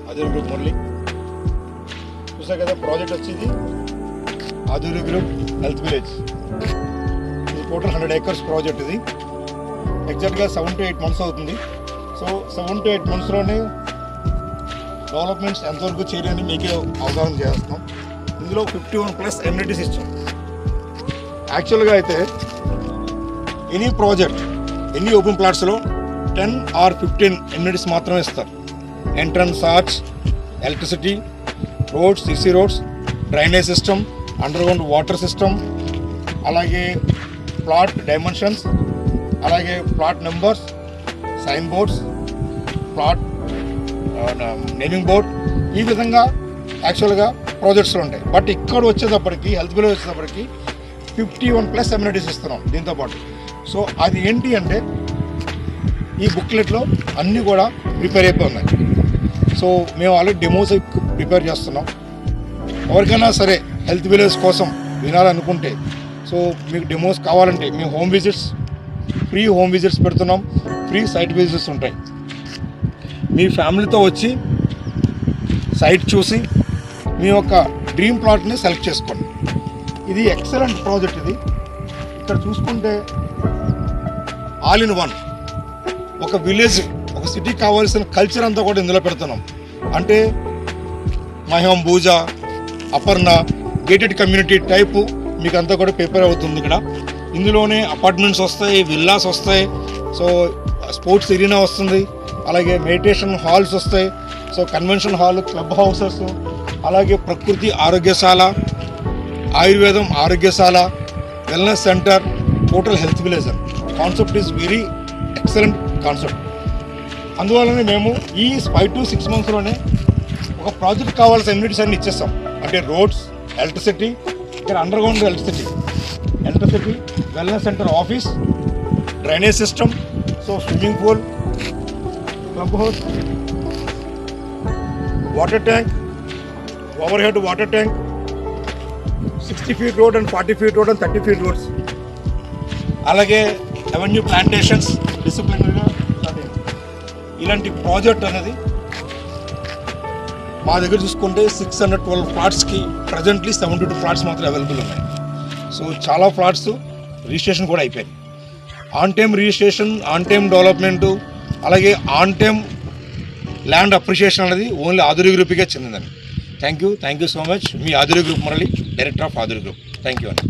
ఆధురి group Murali. చూసా కదా project వచ్చేది ఆధురి గ్రూప్ హెల్త్ విలేజ్. ఇది టోటల్ 100 acres ప్రాజెక్ట్. ఇది ఎగ్జాక్ట్గా 7 to 8 months అవుతుంది. సో 7 to 8 monthsలోనే డెవలప్మెంట్స్ ఎంతవరకు చేయాలని మీకే అవగాహన చేస్తాం. ఇందులో 51+ ఎమ్యూనిటీస్ ఇస్తాం. యాక్చువల్గా అయితే ఎనీ ప్రాజెక్ట్ ఎనీ ఓపెన్ ప్లాట్స్లో 10 or 15 ఎమ్యూనిటీస్ మాత్రమే ఇస్తారు. Entrance arch, electricity, roads, CC roads, drainage system, underground water system, అలాగే ప్లాట్ డైమెన్షన్స్, అలాగే plot numbers, sign boards, plot naming board, ఈ విధంగా యాక్చువల్గా ప్రాజెక్ట్స్లో ఉంటాయి. బట్ ఇక్కడ వచ్చేటప్పటికి హెల్త్ విలేజ్ వచ్చేటప్పటికి 51+ ఎమ్యూనిటీస్ ఇస్తున్నాం దీంతోపాటు. సో అది ఏంటి అంటే ఈ బుక్లెట్లో అన్నీ కూడా ప్రిపేర్ అయిపోయి ఉన్నాయి. సో మేము ఆల్రెడీ డెమోస్ ప్రిపేర్ చేస్తున్నాం. ఎవరికైనా సరే హెల్త్ విలేజ్ కోసం వినాలనుకుంటే, సో మీకు డెమోస్ కావాలంటే మీ home visits, free home visits పెడుతున్నాం, ఫ్రీ సైట్ విజిట్స్ ఉంటాయి. మీ ఫ్యామిలీతో వచ్చి సైట్ చూసి మీ యొక్క డ్రీమ్ ప్లాట్ని సెలెక్ట్ చేసుకోండి. ఇది ఎక్సలెంట్ ప్రాజెక్ట్. ఇది ఇక్కడ చూసుకుంటే ఆల్ ఇన్ వన్, ఒక విలేజ్, ఒక సిటీకి కావాల్సిన కల్చర్ అంతా కూడా ఇందులో పెడుతున్నాం. అంటే మహిం, Bhooja, Aparna, gated community type మీకు అంతా కూడా ప్రిపేర్ అవుతుంది. ఇక్కడ ఇందులోనే అపార్ట్మెంట్స్ వస్తాయి, విల్లాస్ వస్తాయి, సో స్పోర్ట్స్ ఎరీనా వస్తుంది, అలాగే మెడిటేషన్ హాల్స్ వస్తాయి, so convention hall, club houses, అలాగే ప్రకృతి ఆరోగ్యశాల, ఆయుర్వేదం ఆరోగ్యశాల, wellness centre, total health village. Concept is very excellent concept. అందువల్లనే మేము ఈ 5 to 6 monthsలోనే ఒక ప్రాజెక్ట్ కావాల్సిన ఎమ్యూనిటీస్ అన్ని ఇచ్చేస్తాం. అంటే రోడ్స్, ఎలక్ట్రిసిటీ, ఇక్కడ underground electricity, wellness centre, office, drainage system, so swimming pool, club house, water tank, over head water tank, 60 feet road and 40 feet road and 30 feet roads, అలాగే avenue plantations, డిసిప్లినరీగా ఇలాంటి project అనేది మా దగ్గర చూసుకుంటే 612 ఫ్లాట్స్కి presently 72 flats మాత్రం available ఉన్నాయి. So చాలా flats registration కూడా అయిపోయాయి. On time registration, on time development, అలాగే ఆన్ టైం ల్యాండ్ అప్రిషియేషన్ అనేది ఓన్లీ ఆధురి గ్రూప్కే చెందిందండి. Thank you so much. మీ Aadhuri group Murali, director of Aadhuri group. Thank you అండి.